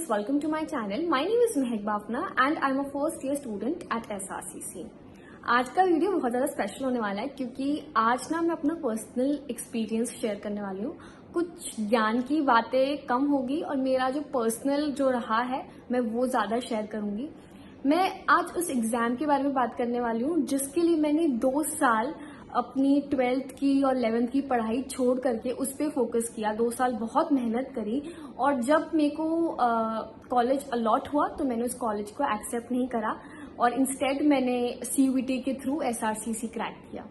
welcome to my channel. My name is Mehak Bafna and I'm a first year student at SRCC. आज का video बहुत ज़्यादा special होने वाला है क्योंकि आज ना मैं अपना पर्सनल एक्सपीरियंस शेयर करने वाली हूँ। कुछ ज्ञान की बातें कम होगी और मेरा जो पर्सनल जो रहा है मैं वो ज़्यादा शेयर करूँगी। मैं आज उस एग्ज़ाम के बारे में बात करने वाली हूँ जिसके लिए मैंने 2 साल अपनी 12th की और 11th की पढ़ाई छोड़ करके उस पर फोकस किया। 2 साल बहुत मेहनत करी और जब मेरे को कॉलेज अलॉट हुआ तो मैंने उस कॉलेज को एक्सेप्ट नहीं करा और इंस्टेड मैंने CUET के थ्रू SRCC क्रैक किया।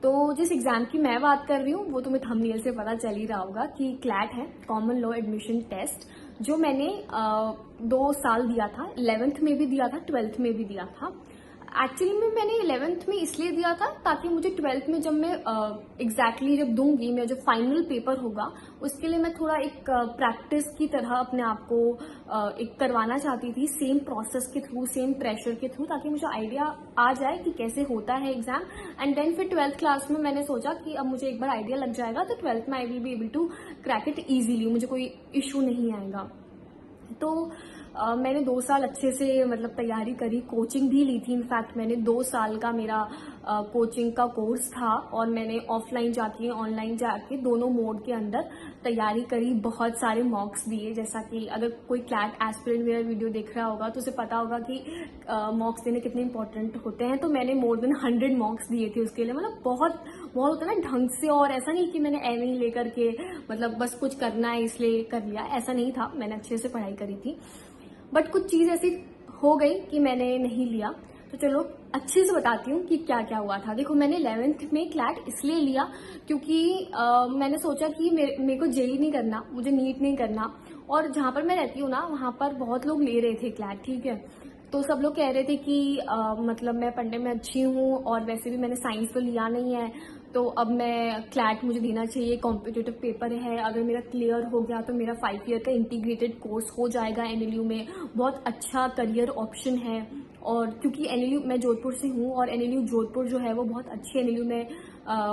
तो जिस एग्ज़ाम की मैं बात कर रही हूँ वो तुम्हें थंबनेल से पता चल ही रहा होगा कि क्लैट है, कॉमन लॉ एडमिशन टेस्ट, जो मैंने 2 साल दिया था। 11th में भी दिया था, 12th में भी दिया था। एक्चुअली में मैंने 11th में इसलिए दिया था ताकि मुझे 12th में जब मैं एग्जैक्टली जब दूंगी, मेरा जो फाइनल पेपर होगा उसके लिए मैं थोड़ा एक प्रैक्टिस की तरह अपने आप को एक करवाना चाहती थी, सेम प्रोसेस के थ्रू, सेम प्रेशर के थ्रू, ताकि मुझे आइडिया आ जाए कि कैसे होता है एग्जाम। एंड देन फिर 12th क्लास में मैंने सोचा कि अब मुझे एक बार आइडिया लग जाएगा तो 12th में I will be able to crack it easily, मुझे कोई इशू नहीं आएगा। तो मैंने 2 साल अच्छे से मतलब तैयारी करी, कोचिंग भी ली थी। इनफैक्ट मैंने 2 साल का मेरा कोचिंग का कोर्स था और मैंने ऑफलाइन जाके ऑनलाइन जाके दोनों मोड के अंदर तैयारी करी, बहुत सारे मॉक्स दिए। जैसा कि अगर कोई क्लैट एस्पिरेंट मेरा वीडियो देख रहा होगा तो उसे पता होगा कि मॉक्स देने कितने इंपॉर्टेंट होते हैं। तो मैंने मोर देन 100 मॉक्स दिए थे उसके लिए, मतलब बहुत होता है ना ढंग से। और ऐसा नहीं कि मैंने एम ही लेकर के मतलब बस कुछ करना है इसलिए कर लिया, ऐसा नहीं था। मैंने अच्छे से पढ़ाई करी थी, बट कुछ चीज ऐसी हो गई कि मैंने नहीं लिया। तो चलो अच्छे से बताती हूँ कि क्या क्या हुआ था। देखो, मैंने 11th में क्लैट इसलिए लिया क्योंकि मैंने सोचा कि मेरे को जेई नहीं करना, मुझे नीट नहीं करना। और जहाँ पर मैं रहती हूँ ना वहाँ पर बहुत लोग ले रहे थे क्लैट, ठीक है। तो सब लोग कह रहे थे कि मतलब मैं पढ़ने में अच्छी हूँ और वैसे भी मैंने साइंस तो लिया नहीं है, तो अब मैं क्लैट मुझे देना चाहिए, कॉम्पिटिटिव पेपर है। अगर मेरा क्लियर हो गया तो मेरा 5 ईयर का इंटीग्रेटेड कोर्स हो जाएगा NLU में, बहुत अच्छा करियर ऑप्शन है। और क्योंकि NLU, मैं जोधपुर से हूँ और NLU जोधपुर जो है वो बहुत अच्छी NLU में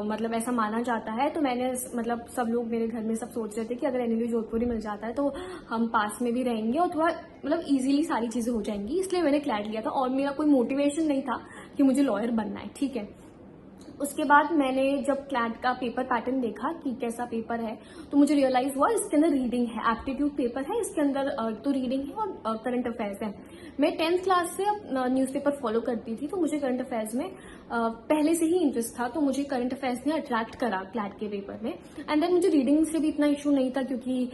मतलब ऐसा माना जाता है। तो मैंने मतलब सब लोग मेरे घर में सब सोच रहे थे कि अगर NLU जोधपुर ही मिल जाता है तो हम पास में भी रहेंगे और थोड़ा मतलब इजीली सारी चीज़ें हो जाएंगी, इसलिए मैंने क्लैट लिया था। और मेरा कोई मोटिवेशन नहीं था कि मुझे लॉयर बनना है, ठीक है। उसके बाद मैंने जब क्लैट का पेपर पैटर्न देखा कि कैसा पेपर है तो मुझे रियलाइज हुआ इसके अंदर रीडिंग है, एप्टीट्यूड पेपर है, इसके अंदर तो रीडिंग है और करंट अफेयर्स है। मैं 10th क्लास से न्यूज़पेपर फॉलो करती थी तो मुझे करंट अफेयर्स में पहले से ही इंटरेस्ट था, तो मुझे करंट अफेयर्स ने अट्रैक्ट करा क्लैट के पेपर में। एंड देन मुझे रीडिंग से भी इतना इशू नहीं था क्योंकि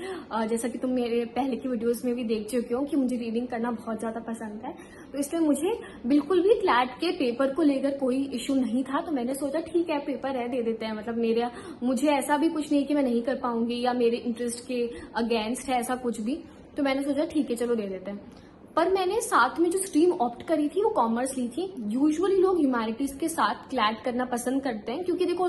जैसा कि तुम मेरे पहले की वीडियोस में भी देख चुके हो कि मुझे रीडिंग करना बहुत ज़्यादा पसंद है। तो इसलिए मुझे बिल्कुल भी क्लैट के पेपर को लेकर कोई इशू नहीं था। तो मैंने सोचा ठीक है, पेपर है, दे देते हैं। मतलब मुझे ऐसा भी कुछ नहीं कि मैं नहीं कर पाऊंगी या मेरे इंटरेस्ट के अगेंस्ट है, ऐसा कुछ भी। तो मैंने सोचा ठीक है चलो दे देते हैं। पर मैंने साथ में जो स्ट्रीम ऑप्ट करी थी वो कॉमर्स ली थी। यूजुअली लोग ह्यूमैनिटीज के साथ क्लैट करना पसंद करते हैं क्योंकि देखो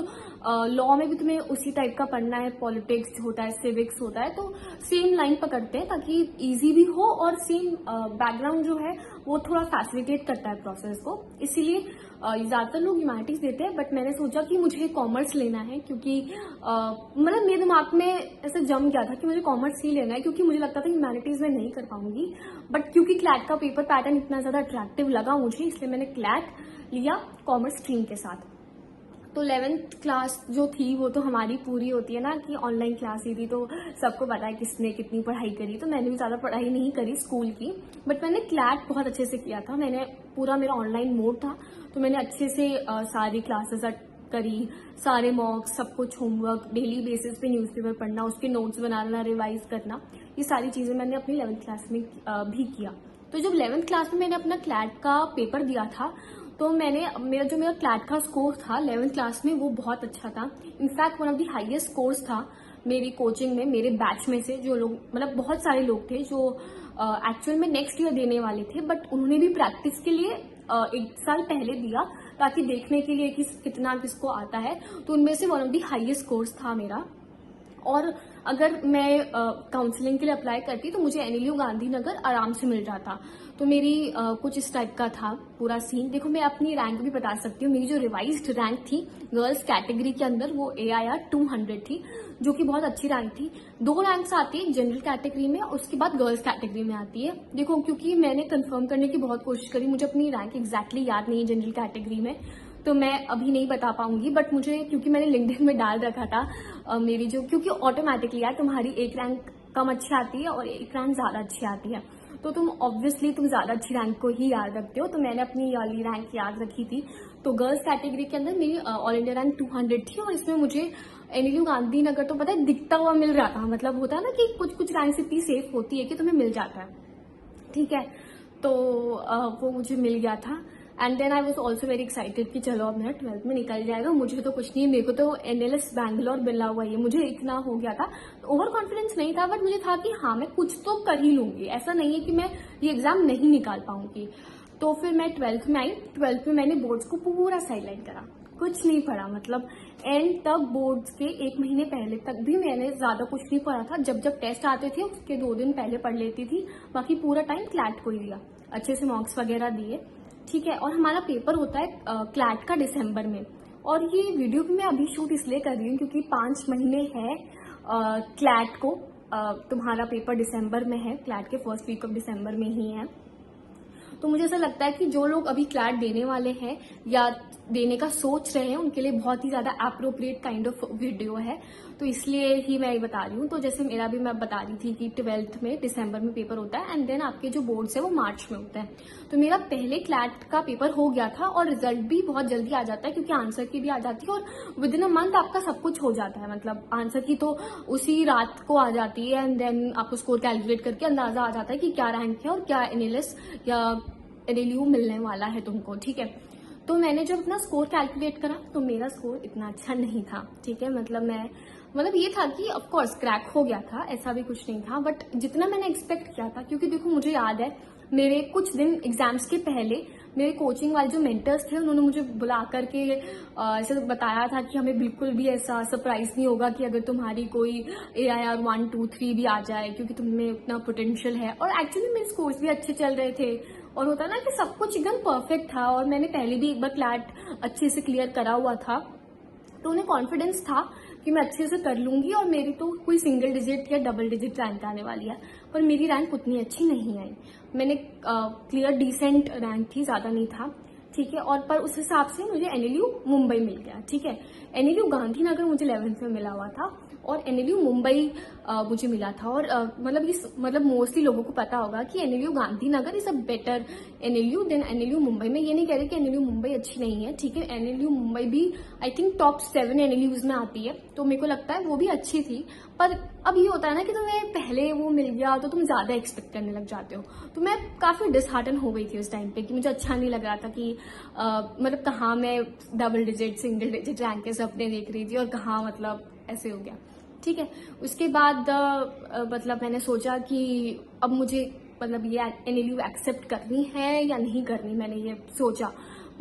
लॉ में भी तुम्हें उसी टाइप का पढ़ना है, पॉलिटिक्स होता है, सिविक्स होता है, तो सेम लाइन पकड़ते हैं ताकि इजी भी हो और सेम बैकग्राउंड जो है वो थोड़ा फैसिलिटेट करता है प्रोसेस को। इसीलिए ज्यादातर लोग ह्यूमैनिटीज देते हैं, बट मैंने सोचा कि मुझे कॉमर्स लेना है क्योंकि मतलब मेरे दिमाग में ऐसा जम गया था कि मुझे कॉमर्स ही लेना है क्योंकि मुझे लगता था ह्यूमैनिटीज में नहीं कर पाऊंगी। बट क्योंकि क्लैट का पेपर पैटर्न इतना ज्यादा अट्रैक्टिव लगा मुझे, इसलिए मैंने क्लैट लिया कॉमर्स स्ट्रीम के साथ। तो 11th क्लास जो थी वो तो हमारी पूरी होती है ना कि ऑनलाइन क्लास ही थी, तो सबको पता है किसने कितनी पढ़ाई करी। तो मैंने भी ज़्यादा पढ़ाई नहीं करी स्कूल की, बट मैंने क्लैट बहुत अच्छे से किया था। मैंने पूरा मेरा ऑनलाइन मोड था तो मैंने अच्छे से सारी क्लासेस करी, सारे मॉक्स, सब कुछ होमवर्क, डेली बेसिस पे न्यूज़पेपर पढ़ना, उसके नोट्स बनाना, रिवाइज करना, ये सारी चीज़ें मैंने अपनी 11th क्लास में भी किया। तो जब 11th क्लास में मैंने अपना क्लैट का पेपर दिया था तो मेरा क्लैट का स्कोर था 11th क्लास में वो बहुत अच्छा था। In fact one of the highest scores था मेरी कोचिंग में, मेरे बैच में से जो लोग, मतलब बहुत सारे लोग थे जो एक्चुअल में नेक्स्ट ईयर देने वाले थे, बट उन्होंने भी प्रैक्टिस के लिए 1 साल पहले दिया ताकि देखने के लिए कि कितना किसको आता है। तो उनमें से one of the highest scores था मेरा। और अगर मैं काउंसलिंग के लिए अप्लाई करती तो मुझे NLU गांधीनगर आराम से मिल जाता। तो मेरी कुछ इस टाइप का था पूरा सीन। देखो, मैं अपनी रैंक भी बता सकती हूँ। मेरी जो रिवाइज्ड रैंक थी गर्ल्स कैटेगरी के अंदर वो AIR 200 थी। जो कि बहुत अच्छी रैंक थी। 2 रैंक्स आती है, जनरल कैटेगरी में, उसके बाद गर्ल्स कैटेगरी में आती है। देखो क्योंकि मैंने कंफर्म करने की बहुत कोशिश करी, मुझे अपनी रैंक एग्जैक्टली याद नहीं है जनरल कैटेगरी में, तो मैं अभी नहीं बता पाऊंगी। बट मुझे, क्योंकि मैंने लिंक्डइन में डाल रखा था मेरी जो, क्योंकि ऑटोमेटिकली यार तुम्हारी एक रैंक कम अच्छी आती है और एक रैंक ज्यादा अच्छी आती है, तो तुम ऑब्वियसली तुम ज्यादा अच्छी रैंक को ही याद रखते हो। तो मैंने अपनी वाली रैंक याद रखी थी। तो गर्ल्स कैटेगरी के अंदर मेरी ऑल इंडिया रैंक 200 थी, और इसमें मुझे एनएलयू गांधीनगर तो पता है दिखता हुआ मिल रहा था। मतलब होता है ना कि कुछ कुछ रैंक इतनी सेफ होती है कि तुम्हें मिल जाता है, ठीक है। तो वो मुझे मिल गया था। And then I was also very excited कि चलो अब मेरा 12th में निकल जाएगा, मुझे तो कुछ नहीं है, मेरे को तो एनएलएस बैंगलोर मिला हुआ है, मुझे इतना हो गया था। ओवर कॉन्फिडेंस नहीं था, बट मुझे था कि हाँ मैं कुछ तो कर ही लूंगी, ऐसा नहीं है कि मैं ये एग्जाम नहीं निकाल पाऊंगी। तो फिर मैं 12th में आई। 12th में मैंने बोर्ड्स को पूरा साइडलाइन करा, कुछ नहीं पढ़ा। मतलब एंड तक बोर्ड्स के 1 महीने पहले तक भी मैंने ज्यादा कुछ नहीं पढ़ा था। जब जब टेस्ट आते थे उसके 2 दिन पहले पढ़ लेती थी, बाकी पूरा टाइम क्लैट को ही दिया, अच्छे से मार्क्स वगैरह दिए, ठीक है। और हमारा पेपर होता है क्लैट का दिसंबर में। और ये वीडियो भी मैं अभी शूट इसलिए कर रही हूँ क्योंकि 5 महीने है क्लैट को। तुम्हारा पेपर दिसंबर में है, क्लैट के फर्स्ट वीक ऑफ दिसंबर में ही है। तो मुझे ऐसा लगता है कि जो लोग अभी क्लैट देने वाले हैं या देने का सोच रहे हैं उनके लिए बहुत ही ज्यादा अप्रोप्रिएट काइंड ऑफ वीडियो है, तो इसलिए ही मैं ये बता रही हूँ। तो जैसे मेरा भी मैं बता रही थी कि 12th में दिसंबर में पेपर होता है, एंड देन आपके जो बोर्ड्स है वो मार्च में होता है। तो मेरा पहले क्लैट का पेपर हो गया था और रिजल्ट भी बहुत जल्दी आ जाता है, क्योंकि आंसर की भी आ जाती है और विद इन अ मंथ आपका सब कुछ हो जाता है। मतलब आंसर की तो उसी रात को आ जाती है, एंड देन आपको स्कोर कैलकुलेट करके अंदाजा आ जाता है कि क्या रैंक है और क्या एनएलएस या एनएलयू मिलने वाला है तुमको, ठीक है। तो मैंने जब अपना स्कोर कैलकुलेट करा तो मेरा स्कोर इतना अच्छा नहीं था, ठीक है। मतलब ये था कि ऑफ कोर्स क्रैक हो गया था, ऐसा भी कुछ नहीं था, बट जितना मैंने एक्सपेक्ट किया था, क्योंकि देखो मुझे याद है मेरे कुछ दिन एग्जाम्स के पहले मेरे कोचिंग वाले जो मेंटर्स थे उन्होंने मुझे बुला करके ऐसे बताया था कि हमें बिल्कुल भी ऐसा सरप्राइज नहीं होगा कि अगर तुम्हारी कोई AIR 1, 2, 3 भी आ जाए, क्योंकि तुममें उतना पोटेंशियल है। और एक्चुअली मेरे स्कोर्स भी अच्छे चल रहे थे और होता ना कि सब कुछ एकदम परफेक्ट था, और मैंने पहले भी एक बार क्लैट अच्छे से क्लियर करा हुआ था, तो उन्हें कॉन्फिडेंस था कि मैं अच्छे से कर लूंगी और मेरी तो कोई सिंगल डिजिट या डबल डिजिट रैंक आने वाली है। पर मेरी रैंक उतनी अच्छी नहीं आई। मैंने क्लियर डिसेंट रैंक थी, ज्यादा नहीं था, ठीक है। और पर उस हिसाब से मुझे एनएलयू मुंबई मिल गया, ठीक है। एनएलयू गांधीनगर मुझे 11th में मिला हुआ था और एनएलयू मुंबई मुझे मिला था। और मतलब मोस्टली लोगों को पता होगा कि NLU Gandhinagar is a better NLU than NLU Mumbai. में ये नहीं कह रही कि एनएलयू मुंबई अच्छी नहीं है, ठीक है। एनएलयू मुंबई भी आई थिंक टॉप 7 एनएलयूज में आती है, तो मेरे को लगता है वो भी अच्छी थी। पर अब ये होता है ना कि तुम्हें पहले वो मिल गया तो तुम ज्यादा एक्सपेक्ट करने लग जाते हो। तो मैं काफी डिसहार्टन हो गई थी उस टाइम पे कि मुझे अच्छा नहीं लग रहा था कि मतलब कहाँ मैं double digit single digit rank के सपने देख रही थी और कहाँ मतलब ऐसे हो गया, ठीक है। उसके बाद मतलब मैंने सोचा कि अब मुझे मतलब ये एनएलयू एक्सेप्ट करनी है या नहीं करनी, मैंने ये सोचा।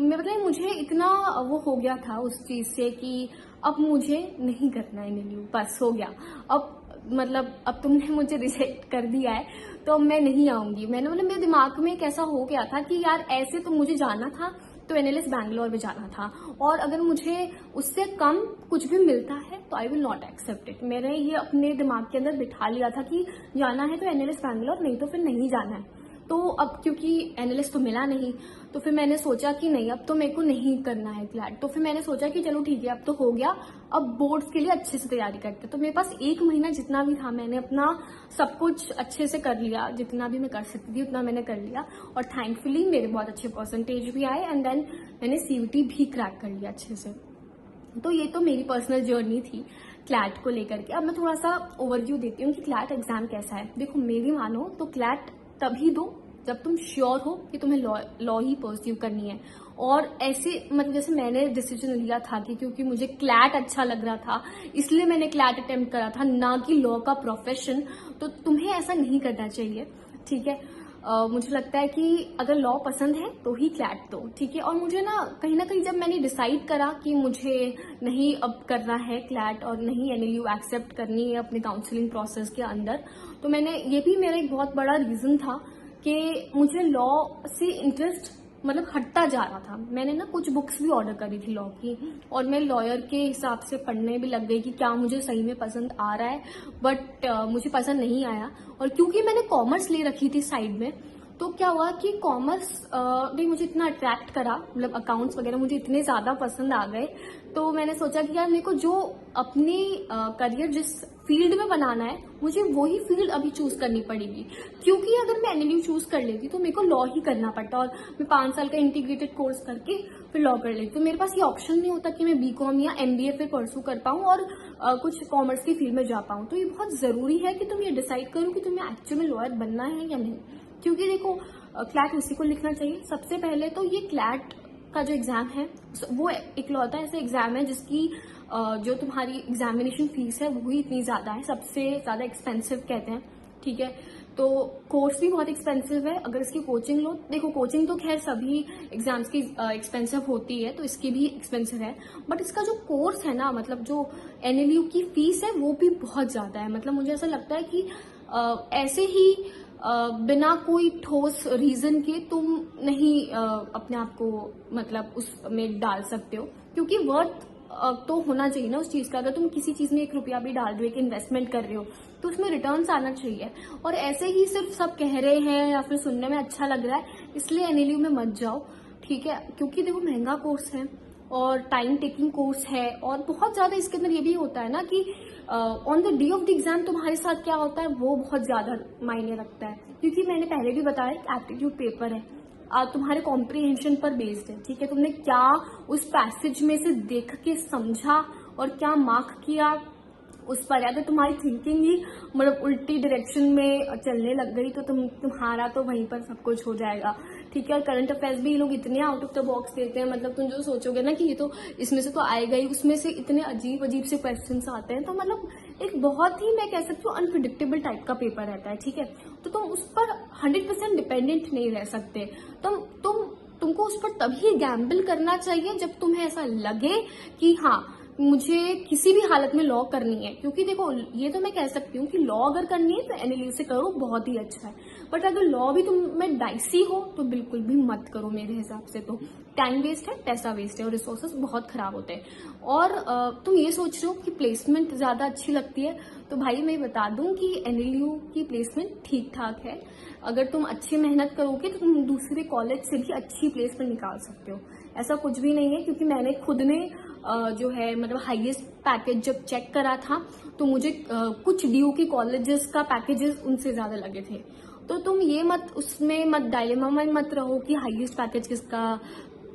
मतलब मुझे इतना वो हो गया था उस चीज से कि अब मुझे नहीं करना एनएलयू, बस हो गया। अब मतलब अब तुमने मुझे रिजेक्ट कर दिया है तो अब मैं नहीं आऊंगी। मतलब मेरे दिमाग में कैसा हो गया था कि यार ऐसे तो मुझे जाना था तो एनएलएस बैंगलोर में जाना था, और अगर मुझे उससे कम कुछ भी मिलता है तो I will not accept it. मैंने ये अपने दिमाग के अंदर बिठा लिया था कि जाना है तो एनएलएस बैंगलोर, नहीं तो फिर नहीं जाना है। तो अब क्योंकि एनएलएस तो मिला नहीं, तो फिर मैंने सोचा कि नहीं अब तो मेरे को नहीं करना है क्लैट। तो फिर मैंने सोचा कि चलो ठीक है अब तो हो गया, अब बोर्ड्स के लिए अच्छे से तैयारी करते। तो मेरे पास 1 महीना जितना भी था मैंने अपना सब कुछ अच्छे से कर लिया, जितना भी मैं कर सकती थी उतना मैंने कर लिया, और थैंकफुली मेरे बहुत अच्छे परसेंटेज भी आए, एंड देन मैंने CUT भी क्रैक कर लिया अच्छे से। तो ये तो मेरी पर्सनल जर्नी थी क्लैट को लेकर के। अब मैं थोड़ा सा ओवरव्यू देती हूँ कि क्लैट एग्जाम कैसा है। देखो मेरी मानो तो क्लैट तभी दो जब तुम श्योर हो कि तुम्हें लॉ ही परस्यू करनी है। और ऐसे मतलब जैसे मैंने डिसीजन लिया था कि क्योंकि मुझे क्लैट अच्छा लग रहा था इसलिए मैंने क्लैट अटेम्प्ट करा था, ना कि लॉ का प्रोफेशन। तो तुम्हें ऐसा नहीं करना चाहिए, ठीक है। मुझे लगता है कि अगर लॉ पसंद है तो ही क्लैट दो, ठीक है। और मुझे ना कहीं जब मैंने डिसाइड करा कि मुझे नहीं अब करना है क्लैट और नहीं एनएलयू एक्सेप्ट करनी है अपने काउंसलिंग प्रोसेस के अंदर, तो ये भी मेरा एक बहुत बड़ा रीजन था कि मुझे लॉ से इंटरेस्ट मतलब हटता जा रहा था। मैंने ना कुछ बुक्स भी ऑर्डर करी थी लॉ की, और मैं लॉयर के हिसाब से पढ़ने भी लग गई कि क्या मुझे सही में पसंद आ रहा है, बट मुझे पसंद नहीं आया। और क्योंकि मैंने कॉमर्स ले रखी थी साइड में, तो क्या हुआ कि कॉमर्स भी मुझे इतना अट्रैक्ट करा, मतलब अकाउंट्स वगैरह मुझे इतने ज्यादा पसंद आ गए। तो मैंने सोचा कि यार मेरे को जो अपनी करियर जिस फील्ड में बनाना है, मुझे वही फील्ड अभी चूज करनी पड़ेगी। क्योंकि अगर मैं एनएलयू चूज कर लेती तो मेरे को लॉ ही करना पड़ता, और मैं 5 साल का इंटीग्रेटेड कोर्स करके फिर लॉ कर लेती। तो मेरे पास ये ऑप्शन नहीं होता कि मैं बीकॉम या एमबीए फिर परसू कर पाऊँ और कुछ कॉमर्स की फील्ड में जा पाऊँ। तो ये बहुत जरूरी है कि तुम ये डिसाइड करो कि तुम्हें एक्चुअल में लॉयर बनना है या नहीं। क्योंकि देखो, क्लैट उसी को लिखना चाहिए। सबसे पहले तो ये क्लैट का जो एग्जाम है वो इकलौता ऐसा एग्जाम है जिसकी जो तुम्हारी एग्जामिनेशन फीस है वो ही इतनी ज्यादा है, सबसे ज्यादा एक्सपेंसिव कहते हैं, ठीक है। तो कोर्स भी बहुत एक्सपेंसिव है। अगर इसकी कोचिंग लो, देखो कोचिंग तो खैर सभी एग्जाम्स की एक्सपेंसिव होती है, तो इसकी भी एक्सपेंसिव है, बट इसका जो कोर्स है ना, मतलब जो एनएलयू की फीस है वो भी बहुत ज्यादा है। मतलब मुझे ऐसा लगता है कि ऐसे ही बिना कोई ठोस रीजन के तुम नहीं अपने आप को मतलब उसमें डाल सकते हो, क्योंकि वर्थ तो होना चाहिए ना उस चीज का। अगर तुम किसी चीज में 1 रुपया भी डाल रहे हो, एक इन्वेस्टमेंट कर रहे हो, तो उसमें रिटर्न्स आना चाहिए। और ऐसे ही सिर्फ सब कह रहे हैं या फिर सुनने में अच्छा लग रहा है इसलिए एनएलयू में मत जाओ, ठीक है। क्योंकि देखो महंगा कोर्स है और टाइम टेकिंग कोर्स है, और बहुत ज्यादा इसके अंदर ये भी होता है ना कि on the day of the exam तुम्हारे साथ क्या होता है वो बहुत ज्यादा मायने रखता है। क्योंकि मैंने पहले भी बताया एप्टीट्यूड पेपर है, तुम्हारे कॉम्प्रिहेंशन पर बेस्ड है, ठीक है। तुमने क्या उस पैसेज में से देख के समझा और क्या मार्क किया उस पर। अगर तुम्हारी थिंकिंग ही मतलब उल्टी डायरेक्शन में चलने लग गई तो तुम्हारा तो वहीं पर सब कुछ हो जाएगा, ठीक है। और करंट अफेयर्स भी ये लोग इतने आउट ऑफ द बॉक्स देते हैं, मतलब तुम जो सोचोगे ना कि ये तो इसमें से तो आएगा ही, उसमें से इतने अजीब अजीब से क्वेश्चंस आते हैं। तो मतलब एक बहुत ही, मैं कह सकती हूँ, अनप्रिडिक्टेबल टाइप का पेपर रहता है, ठीक है। तो तुम उस पर 100% डिपेंडेंट नहीं रह सकते। तुमको उस पर तभी गैम्बल करना चाहिए जब तुम्हें ऐसा लगे कि हाँ मुझे किसी भी हालत में लॉ करनी है। क्योंकि देखो, ये तो मैं कह सकती हूँ कि लॉ अगर करनी है तो एनएलयू से करो, बहुत ही अच्छा है। बट अगर लॉ भी तुम में डाइसी हो तो बिल्कुल भी मत करो, मेरे हिसाब से तो टाइम वेस्ट है, पैसा वेस्ट है, और रिसोर्सेज बहुत खराब होते हैं। और तुम ये सोच रहे हो कि प्लेसमेंट ज्यादा अच्छी लगती है, तो भाई मैं बता दूं कि एनएलयू की प्लेसमेंट ठीक ठाक है। अगर तुम अच्छी मेहनत करोगे तो तुम दूसरे कॉलेज से भी अच्छी प्लेसमेंट निकाल सकते हो, ऐसा कुछ भी नहीं है। क्योंकि मैंने खुद ने जो है मतलब हाईएस्ट पैकेज जब चेक करा था तो मुझे कुछ डीयू के कॉलेजेस का पैकेजेस उनसे ज्यादा लगे थे। तो तुम ये उसमें मत डायलेमा में मत रहो कि हाईएस्ट पैकेज किसका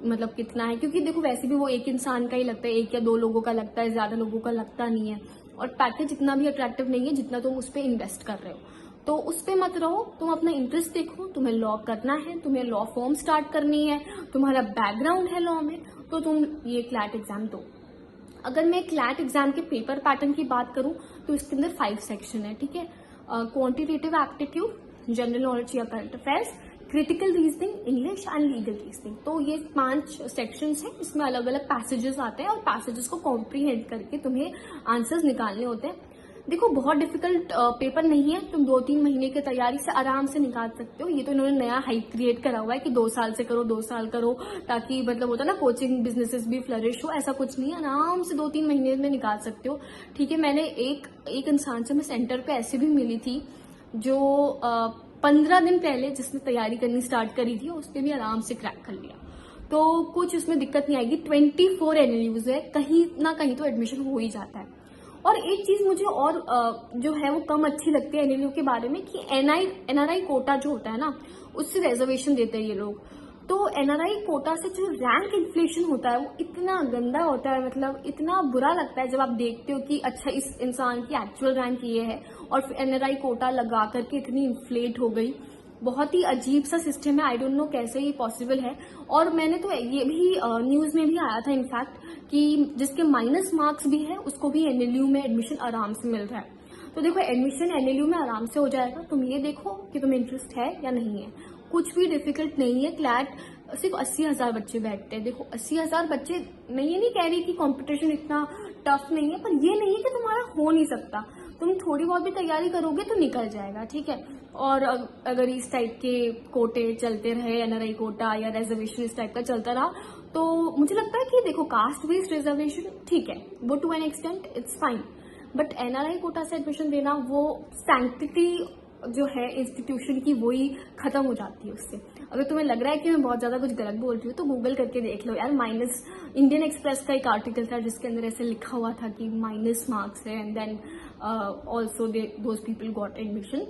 मतलब कितना है। क्योंकि देखो वैसे भी वो एक इंसान का ही लगता है, 1 या 2 लोगों का लगता है, ज्यादा लोगों का लगता नहीं है। और पैकेज इतना भी अट्रैक्टिव नहीं है जितना तुम उस पर इन्वेस्ट कर रहे हो। तो उस पे मत रहो, तुम अपना इंटरेस्ट देखो। तुम्हें लॉ करना है, तुम्हें लॉ फॉर्म स्टार्ट करनी है, तुम्हारा बैकग्राउंड है लॉ में, तो तुम ये क्लैट एग्जाम दो। अगर मैं क्लैट एग्जाम के पेपर पैटर्न की बात करूं तो इसके अंदर 5 सेक्शन है, ठीक है। क्वांटिटेटिव एप्टीट्यूड, जनरल नॉलेज या current affairs, critical reasoning, English and legal reasoning. तो ये 5 सेक्शंस हैं, इसमें अलग अलग पैसेजेस आते हैं और पैसेजेस को कॉम्प्रीहेंड करके तुम्हें आंसर्स निकालने होते हैं। देखो बहुत डिफिकल्ट पेपर नहीं है, तुम 2-3 महीने की तैयारी से आराम से निकाल सकते हो। ये तो इन्होंने नया हाइप क्रिएट करा हुआ है कि 2 साल से करो, 2 साल करो, ताकि मतलब होता है ना कोचिंग बिजनेसेस भी फ्लरिश हो। ऐसा कुछ नहीं है, आराम से 2-3 महीने में निकाल सकते हो, ठीक है। मैंने एक इंसान से मैं सेंटर पे ऐसे भी मिली थी जो 15 दिन पहले जिसने तैयारी करनी स्टार्ट करी थी, उसने भी आराम से क्रैक कर लिया। तो कुछ उसमें दिक्कत नहीं आएगी। 24 एनएलयूज है, कहीं ना कहीं तो एडमिशन हो ही जाता है। और एक चीज मुझे और जो है वो कम अच्छी लगती है एनएलयू के बारे में कि एनआरआई कोटा जो होता है ना, उससे रिजर्वेशन देते हैं ये लोग। तो एनआरआई कोटा से जो रैंक इन्फ्लेशन होता है वो इतना गंदा होता है, मतलब इतना बुरा लगता है जब आप देखते हो कि अच्छा इस इंसान की एक्चुअल रैंक ये है और फिर एनआरआई कोटा लगा करके इतनी इन्फ्लेट हो गई। बहुत ही अजीब सा सिस्टम है, आई डोंट नो कैसे ये पॉसिबल है। और मैंने तो ये भी न्यूज में भी आया था इनफैक्ट कि जिसके माइनस मार्क्स भी है उसको भी एनएलयू में एडमिशन आराम से मिल रहा है। तो देखो एडमिशन एनएलयू में आराम से हो जाएगा, तुम ये देखो कि तुम्हें इंटरेस्ट है या नहीं है। कुछ भी डिफिकल्ट नहीं है। क्लैट सिर्फ 80,000 बच्चे बैठते हैं। देखो 80,000 बच्चे, मैं ये नहीं कह रही कि कंपटीशन इतना टफ नहीं है, पर ये नहीं है कि तुम्हारा हो नहीं सकता। तुम थोड़ी बहुत भी तैयारी करोगे तो निकल जाएगा, ठीक है। और अगर इस टाइप के कोटे चलते रहे, एनआरआई कोटा या रिजर्वेशन इस टाइप का चलता रहा, तो मुझे लगता है कि देखो कास्ट बेस्ड रिजर्वेशन ठीक है, वो to an extent it's fine, but NRI quota से एडमिशन देना, वो सैंक्टिटी जो है इंस्टीट्यूशन की वही खत्म हो जाती है उससे। अगर तुम्हें लग रहा है कि मैं बहुत ज्यादा कुछ गलत बोल रही हूँ तो गूगल करके देख लो यार। माइनस इंडियन एक्सप्रेस का एक आर्टिकल था जिसके अंदर ऐसे लिखा हुआ था कि माइनस मार्क्स है and then also those people got admission.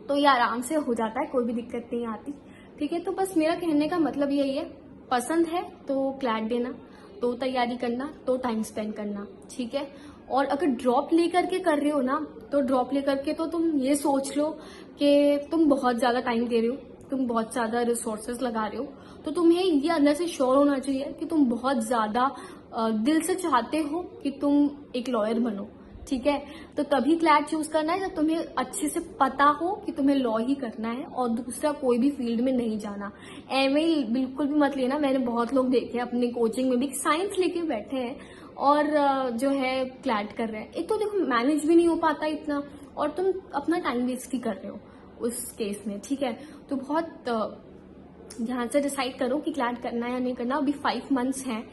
तो ये आराम से हो जाता है, कोई भी दिक्कत नहीं आती, ठीक है। तो बस मेरा कहने का मतलब यही है, पसंद है तो क्लैट देना, तो तैयारी करना, तो टाइम स्पेंड करना, ठीक है। और अगर ड्रॉप लेकर के कर रहे हो ना, तो ड्रॉप लेकर के तो तुम ये सोच लो कि तुम बहुत ज्यादा टाइम दे रहे हो, तुम बहुत ज्यादा रिसोर्सेज लगा रहे हो, तो तुम्हें ये अंदर से श्योर होना चाहिए कि तुम बहुत ज्यादा दिल से चाहते हो कि तुम एक लॉयर बनो, ठीक है। तो तभी क्लैट चूज करना है जब तुम्हें अच्छे से पता हो कि तुम्हें लॉ ही करना है और दूसरा कोई भी फील्ड में नहीं जाना। एमए बिल्कुल भी मत लेना। मैंने बहुत लोग देखे अपनी कोचिंग में भी साइंस लेके बैठे हैं और जो है क्लैट कर रहे हैं। एक तो देखो मैनेज भी नहीं हो पाता इतना, और तुम अपना टाइम वेस्ट ही कर रहे हो उस केस में, ठीक है। तो बहुत ध्यान से डिसाइड करो कि क्लैट करना है या नहीं करना। अभी 5 मंथ्स हैं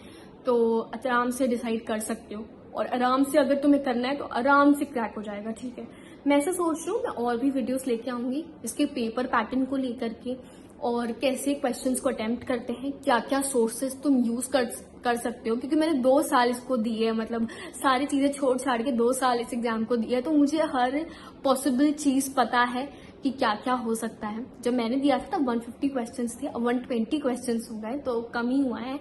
तो आराम से डिसाइड कर सकते हो, और आराम से अगर तुम्हें करना है तो आराम से क्रैक हो जाएगा, ठीक है। मैं ऐसा सोच रही हूँ मैं और भी वीडियोस लेके आऊंगी इसके पेपर पैटर्न को लेकर के, और कैसे क्वेश्चंस को अटेम्प्ट करते हैं, क्या क्या सोर्सेज तुम यूज कर सकते हो, क्योंकि मैंने 2 साल इसको दिए, मतलब सारी चीजें छोड़ छाड़ के 2 साल इस एग्जाम को दिया, तो मुझे हर पॉसिबल चीज पता है कि क्या क्या हो सकता है। जब मैंने दिया था तब 150 क्वेश्चंस थे, अब 120 क्वेश्चंस हो गए, तो कम ही हुआ है।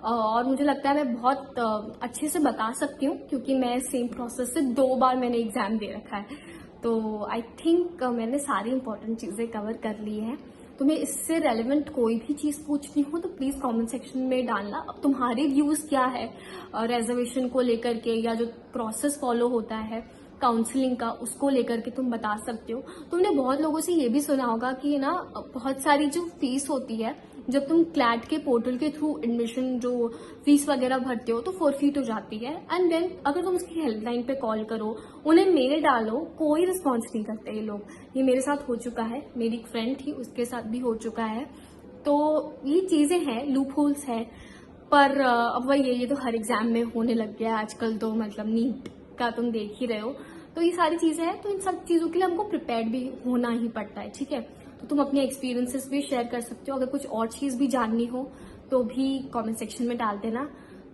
और मुझे लगता है मैं बहुत अच्छे से बता सकती हूँ, क्योंकि मैं सेम प्रोसेस से 2 बार मैंने एग्जाम दे रखा है। तो आई थिंक मैंने सारी इंपॉर्टेंट चीजें कवर कर ली है। तुम्हें इससे रेलेवेंट कोई भी चीज पूछनी हो तो प्लीज कमेंट सेक्शन में डालना। अब तुम्हारे व्यूज क्या है रिजर्वेशन को लेकर के, या जो प्रोसेस फॉलो होता है काउंसलिंग का, उसको लेकर के तुम बता सकते हो। तुमने बहुत लोगों से ये भी सुना होगा कि ना बहुत सारी जो फीस होती है जब तुम क्लैट के पोर्टल के थ्रू एडमिशन जो फीस वगैरह भरते हो तो फोरफीट हो जाती है, एंड देन अगर तुम उसकी हेल्पलाइन पे कॉल करो, उन्हें मेल डालो, कोई रिस्पॉन्स नहीं करते ये लोग। ये मेरे साथ हो चुका है, मेरी एक फ्रेंड थी उसके साथ भी हो चुका है। तो ये चीजें हैं, लूप होल्स है, पर अब वही ये तो हर एग्जाम में होने लग गया है आजकल, तो मतलब नीट का तुम देख ही रहे हो। तो ये सारी चीजें हैं, तो इन सब चीजों के लिए हमको प्रिपेयर्ड भी होना ही पड़ता है, ठीक है। तो तुम अपने एक्सपीरियंसेस भी शेयर कर सकते हो, अगर कुछ और चीज भी जाननी हो तो भी कमेंट सेक्शन में डाल देना।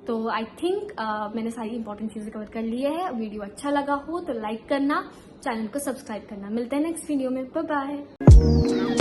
तो आई थिंक मैंने सारी इंपॉर्टेंट चीजें कवर कर ली है। वीडियो अच्छा लगा हो तो लाइक करना, चैनल को सब्सक्राइब करना। मिलते हैं नेक्स्ट वीडियो में, बाय बाय।